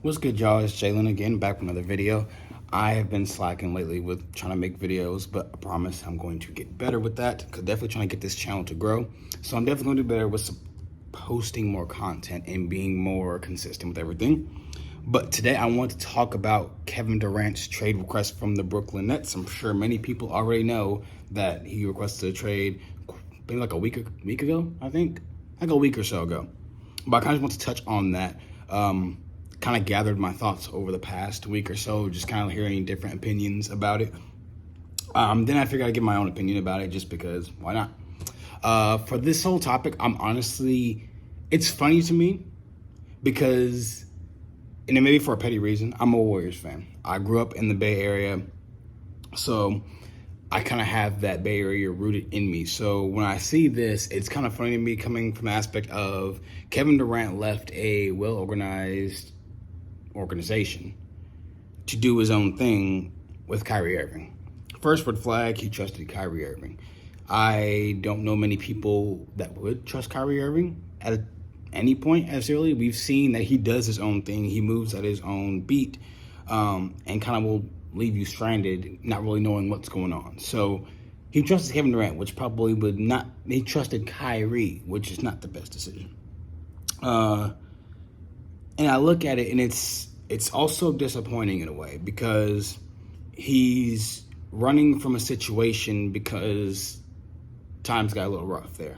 What's good, y'all? It's Jalen again, back with another video. I have been slacking lately with trying to make videos, but I promise I'm going to get better with that, because definitely trying to get this channel to grow. So I'm definitely going to do better with posting more content and being more consistent with everything. But today I want to talk about Kevin Durant's trade request from the Brooklyn Nets. I'm sure many people already know that he requested a trade maybe like a week ago, I think, like a week or so ago. But I kind of want to touch on that. Kind of gathered my thoughts over the past week or so, just kind of hearing different opinions about it. Then I figured I'd give my own opinion about it, just because, why not? For this whole topic, it's funny to me because, and it may be for a petty reason, I'm a Warriors fan. I grew up in the Bay Area, so I kind of have that Bay Area rooted in me. So when I see this, it's kind of funny to me, coming from the aspect of Kevin Durant left a well-organized organization to do his own thing with Kyrie Irving. First red flag, he trusted Kyrie Irving. I don't know many people that would trust Kyrie Irving at any point necessarily. We've seen that he does his own thing. He moves at his own beat, and kind of will leave you stranded, not really knowing what's going on. So he trusted Kevin Durant, which probably would not. He trusted Kyrie, which is not the best decision. And I look at it, and it's also disappointing in a way, because he's running from a situation because times got a little rough there.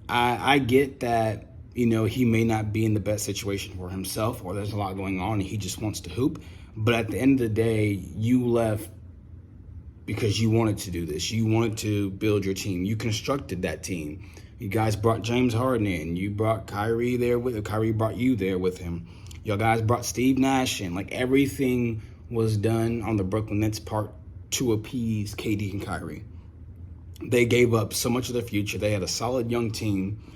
I get that, he may not be in the best situation for himself, or there's a lot going on and he just wants to hoop. But at the end of the day, you left because you wanted to do this. You wanted to build your team. You constructed that team. You guys brought James Harden in. You brought Kyrie there with him. Kyrie brought you there with him. Y'all guys brought Steve Nash in. Like, everything was done on the Brooklyn Nets part to appease KD and Kyrie. They gave up so much of their future. They had a solid young team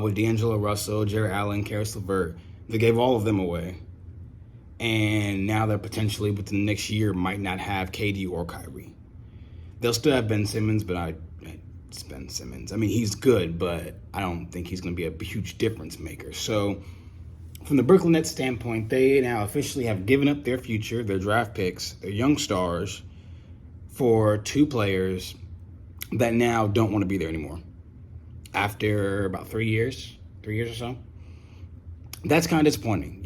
with D'Angelo Russell, Jarrett Allen, Karis LeVert. They gave all of them away. And now they're potentially, within the next year, might not have KD or Kyrie. They'll still have Ben Simmons, but it's Ben Simmons. I mean, he's good, but I don't think he's going to be a huge difference maker. So from the Brooklyn Nets standpoint, they now officially have given up their future, their draft picks, their young stars, for two players that now don't want to be there anymore after about 3 years or so. That's kind of disappointing.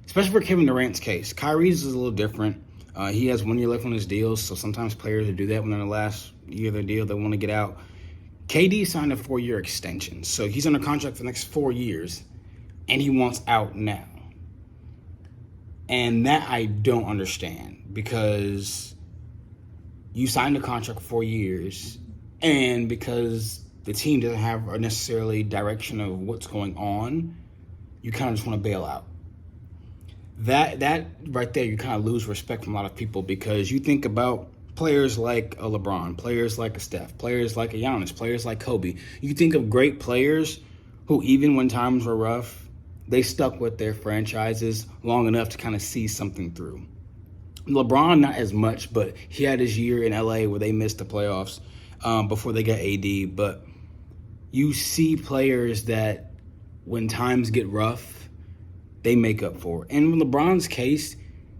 Especially for Kevin Durant's case. Kyrie's is a little different. He has 1 year left on his deal, so sometimes players will do that when they're in the last year of their deal. They want to get out. KD signed a 4-year extension, so he's under contract for the next 4 years, and he wants out now. And that I don't understand, because you signed a contract for 4 years, and because the team doesn't have a necessarily direction of what's going on, you kind of just want to bail out. That right there, you kind of lose respect from a lot of people, because you think about players like a LeBron, players like a Steph, players like a Giannis, players like Kobe. You think of great players who, even when times were rough, they stuck with their franchises long enough to kind of see something through. LeBron, not as much, but he had his year in LA where they missed the playoffs before they got AD. But you see players that, when times get rough, they make up for it. And in LeBron's case,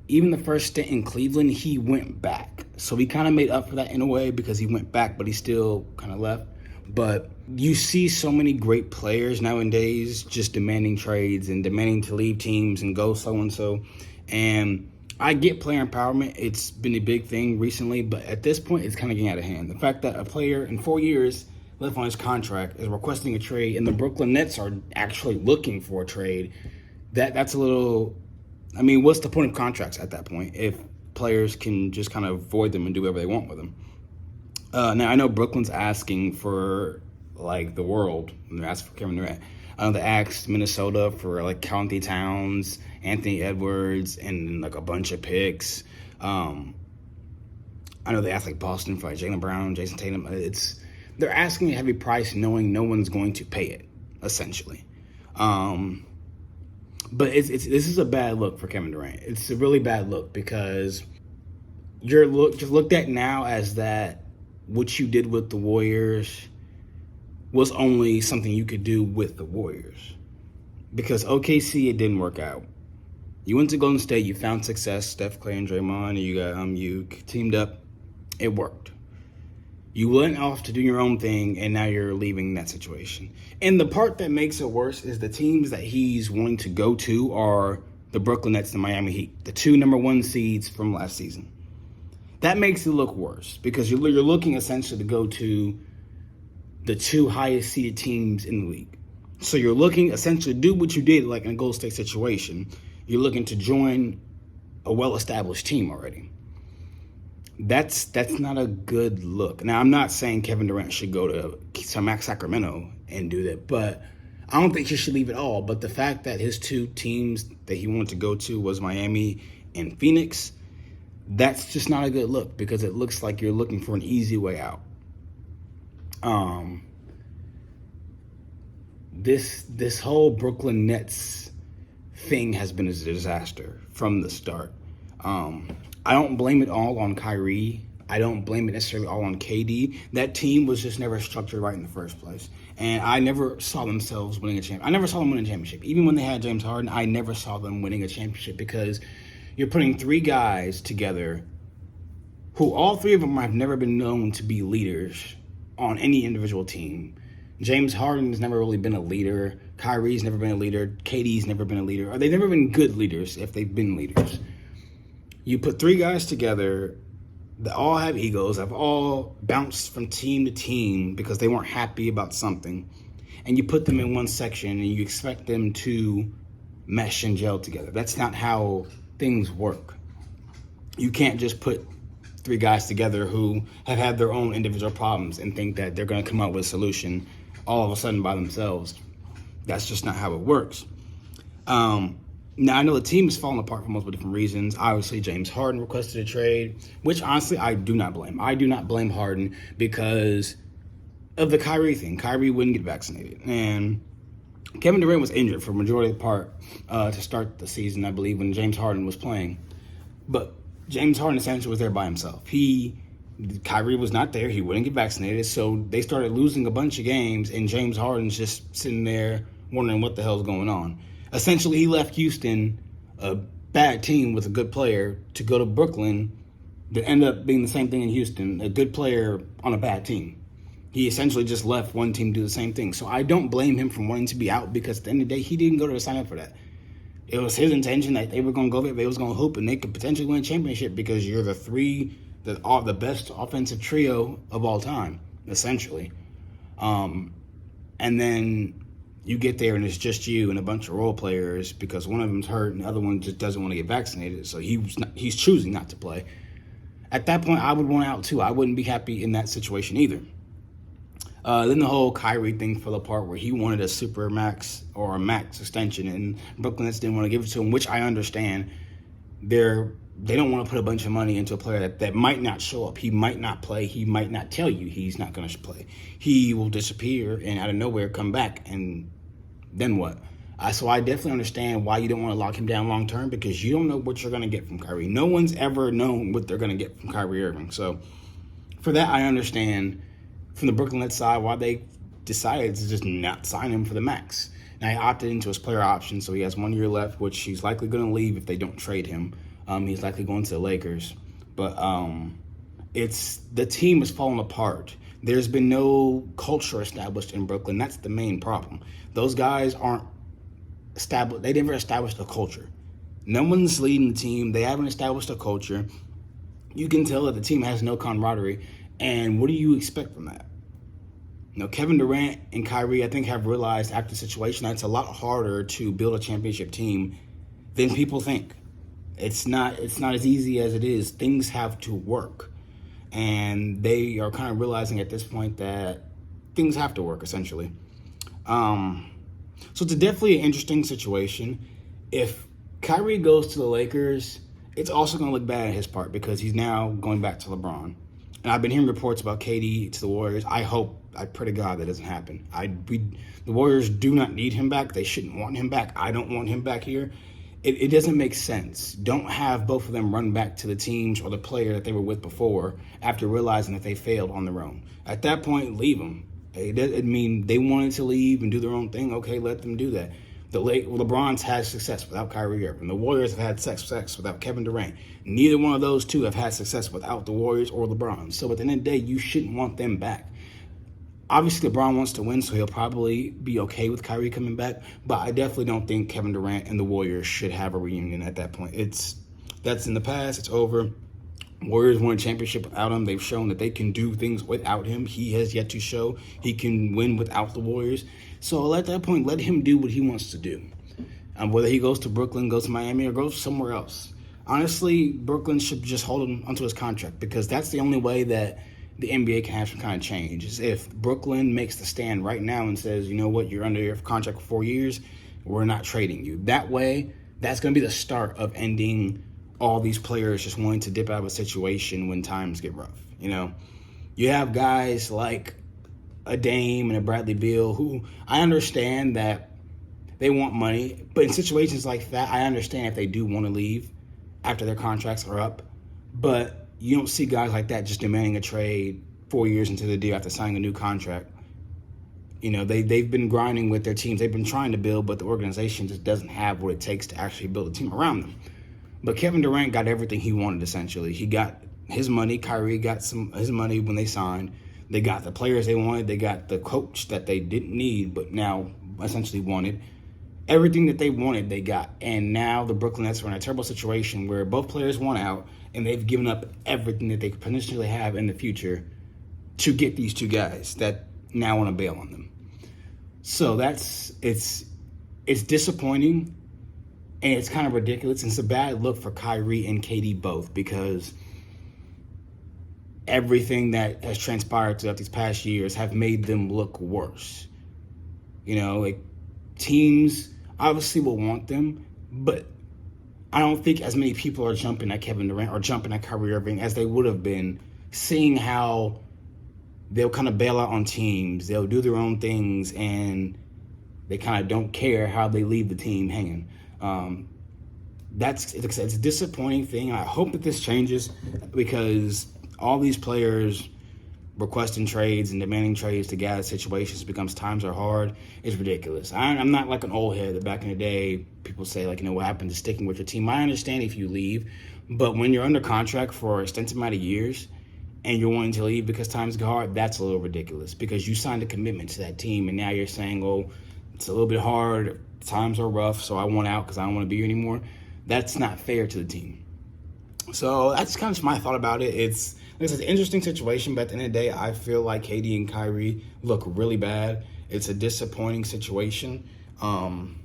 even the first stint in Cleveland, he went back. So he kind of made up for that in a way, because he went back, but he still kind of left. But you see so many great players nowadays just demanding trades and demanding to leave teams and go so-and-so. And I get player empowerment. It's been a big thing recently, but at this point, it's kind of getting out of hand. The fact that a player in 4 years left on his contract is requesting a trade, and the Brooklyn Nets are actually looking for a trade, that's a little, what's the point of contracts at that point if players can just kind of void them and do whatever they want with them? Now, I know Brooklyn's asking for, the world. They're asking for Kevin Durant. I know they asked Minnesota for, County Towns, Anthony Edwards, and, a bunch of picks. I know they asked, Boston for, Jaylen Brown, Jason Tatum. They're asking a heavy price knowing no one's going to pay it, essentially. But this is a bad look for Kevin Durant. It's a really bad look, because you're just looked at now as that what you did with the Warriors was only something you could do with the Warriors. because OKC, it didn't work out. You went to Golden State, you found success, Steph, Clay, and Draymond, you got you teamed up, it worked. You went off to do your own thing, and now you're leaving that situation. And the part that makes it worse is the teams that he's wanting to go to are the Brooklyn Nets and Miami Heat, the 2 number 1 seeds from last season. That makes it look worse because you're looking essentially to go to the 2 highest seeded teams in the league. So you're looking essentially to do what you did like in a Golden State situation. You're looking to join a well-established team already. That's not a good look. Now, I'm not saying Kevin Durant should go to Sacramento and do that, but I don't think he should leave at all. But the fact that his 2 teams that he wanted to go to was Miami and Phoenix, that's just not a good look because it looks like you're looking for an easy way out. This whole Brooklyn Nets thing has been a disaster from the start. I don't blame it all on Kyrie. I don't blame it necessarily all on KD. That team was just never structured right in the first place. And I never saw themselves winning a championship. I never saw them win a championship. Even when they had James Harden, I never saw them winning a championship because you're putting 3 guys together who all 3 of them have never been known to be leaders on any individual team. James Harden's never really been a leader. Kyrie's never been a leader. KD's never been a leader. Or they've never been good leaders if they've been leaders. You put 3 guys together that all have egos, have all bounced from team to team because they weren't happy about something, and you put them in one section and you expect them to mesh and gel together. That's not how things work. You can't just put 3 guys together who have had their own individual problems and think that they're going to come up with a solution all of a sudden by themselves. That's just not how it works. Now, I know the team is falling apart for multiple different reasons. Obviously, James Harden requested a trade, which honestly I do not blame. I do not blame Harden because of the Kyrie thing. Kyrie wouldn't get vaccinated. And Kevin Durant was injured for the majority of the part to start the season, I believe, when James Harden was playing. But James Harden essentially was there by himself. Kyrie was not there. He wouldn't get vaccinated. So they started losing a bunch of games, and James Harden's just sitting there wondering what the hell's going on. Essentially, he left Houston, a bad team with a good player, to go to Brooklyn that ended up being the same thing in Houston, a good player on a bad team. He essentially just left one team to do the same thing. So I don't blame him for wanting to be out because at the end of the day, he didn't go to sign up for that. It was his intention that they were going to go there, they was going to hoop, and they could potentially win a championship because you're the best offensive trio of all time, essentially. And then you get there and it's just you and a bunch of role players because one of them's hurt and the other one just doesn't want to get vaccinated, so he's choosing not to play. At that point, I would want out too. I wouldn't be happy in that situation either. Then the whole Kyrie thing fell apart where he wanted a super max or a max extension, and Brooklyn Nets didn't want to give it to him, which I understand. They don't want to put a bunch of money into a player that might not show up. He might not play. He might not tell you he's not going to play. He will disappear and out of nowhere come back, and then what? So I definitely understand why you don't want to lock him down long term because you don't know what you're going to get from Kyrie. No one's ever known what they're going to get from Kyrie Irving. So for that, I understand from the Brooklyn Nets side why they decided to just not sign him for the max. Now, he opted into his player option, so he has 1 year left, which he's likely going to leave if they don't trade him. He's likely going to the Lakers. But the team is falling apart. There's been no culture established in Brooklyn. That's the main problem. Those guys aren't established. They never established a culture. No one's leading the team. They haven't established a culture. You can tell that the team has no camaraderie. And what do you expect from that? Kevin Durant and Kyrie, I think, have realized after the situation that it's a lot harder to build a championship team than people think. It's not as easy as it is. Things have to work. And they are kind of realizing at this point that things have to work, essentially. So it's definitely an interesting situation. If Kyrie goes to the Lakers, it's also going to look bad on his part because he's now going back to LeBron. And I've been hearing reports about KD to the Warriors. I pray to God that doesn't happen. The Warriors do not need him back. They shouldn't want him back. I don't want him back here. It doesn't make sense. Don't have both of them run back to the teams or the player that they were with before after realizing that they failed on their own. At that point, leave them. They wanted to leave and do their own thing. Okay, let them do that. LeBron's had success without Kyrie Irving. The Warriors have had success without Kevin Durant. Neither one of those two have had success without the Warriors or LeBron. So at the end of the day, you shouldn't want them back. Obviously, LeBron wants to win, so he'll probably be okay with Kyrie coming back. But I definitely don't think Kevin Durant and the Warriors should have a reunion at that point. That's in the past. It's over. Warriors won a championship without him. They've shown that they can do things without him. He has yet to show he can win without the Warriors. So at that point, let him do what he wants to do. Whether he goes to Brooklyn, goes to Miami, or goes somewhere else. Honestly, Brooklyn should just hold him onto his contract, because that's the only way that the NBA can have some kind of change. Is if Brooklyn makes the stand right now and says, you know what, you're under your contract for 4 years, we're not trading you. That way, that's going to be the start of ending all these players just wanting to dip out of a situation when times get rough. You have guys like a Dame and a Bradley Beal who, I understand that they want money, but in situations like that, I understand if they do want to leave after their contracts are up. But you don't see guys like that just demanding a trade 4 years into the deal after signing a new contract. They've been grinding with their teams. They've been trying to build, but the organization just doesn't have what it takes to actually build a team around them. But Kevin Durant got everything he wanted, essentially. He got his money. Kyrie got his money when they signed. They got the players they wanted. They got the coach that they didn't need, but now essentially wanted. Everything that they wanted, they got. And now the Brooklyn Nets are in a terrible situation where both players want out, and they've given up everything that they could potentially have in the future to get these two guys that now want to bail on them. So it's disappointing, and it's kind of ridiculous. And it's a bad look for Kyrie and KD both, because everything that has transpired throughout these past years have made them look worse. Teams obviously will want them, but I don't think as many people are jumping at Kevin Durant or jumping at Kyrie Irving as they would have been, seeing how they'll kind of bail out on teams. They'll do their own things, and they kind of don't care how they leave the team hanging. It's a disappointing thing. I hope that this changes, because all these players requesting trades and demanding trades to get out of situations becomes times are hard is ridiculous. I'm not like an old head that back in the day people say, what happened to sticking with your team. I understand if you leave, but when you're under contract for an extensive amount of years and you're wanting to leave because times get hard, that's a little ridiculous, because you signed a commitment to that team, and now you're saying, it's a little bit hard, times are rough, so I want out because I don't want to be here anymore. That's not fair to the team. So that's kind of my thought about it. It's an interesting situation, but at the end of the day, I feel like KD and Kyrie look really bad. It's a disappointing situation. I'm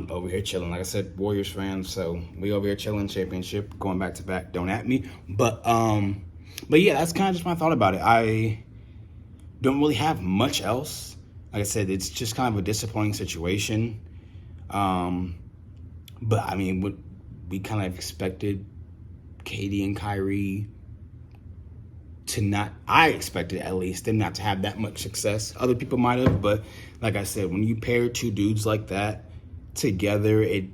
over here chilling. Like I said, Warriors fans, so we over here chilling, championship, going back to back. Don't at me. But yeah, that's kind of just my thought about it. I don't really have much else. Like I said, it's just kind of a disappointing situation. But I mean, what we kind of expected KD and Kyrie to not, I expected at least them not to have that much success. Other people might have, but like I said, when you pair two dudes like that together, it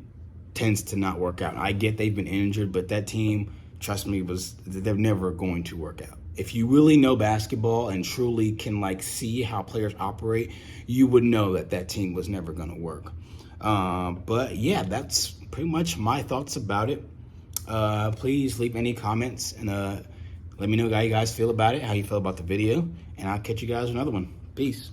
tends to not work out. I get they've been injured, but that team, trust me, they're never going to work out. If you really know basketball and truly can see how players operate, you would know that team was never going to work. But yeah, that's pretty much my thoughts about it. Please leave any comments and let me know how you guys feel about it, how you feel about the video, and I'll catch you guys in another one. Peace.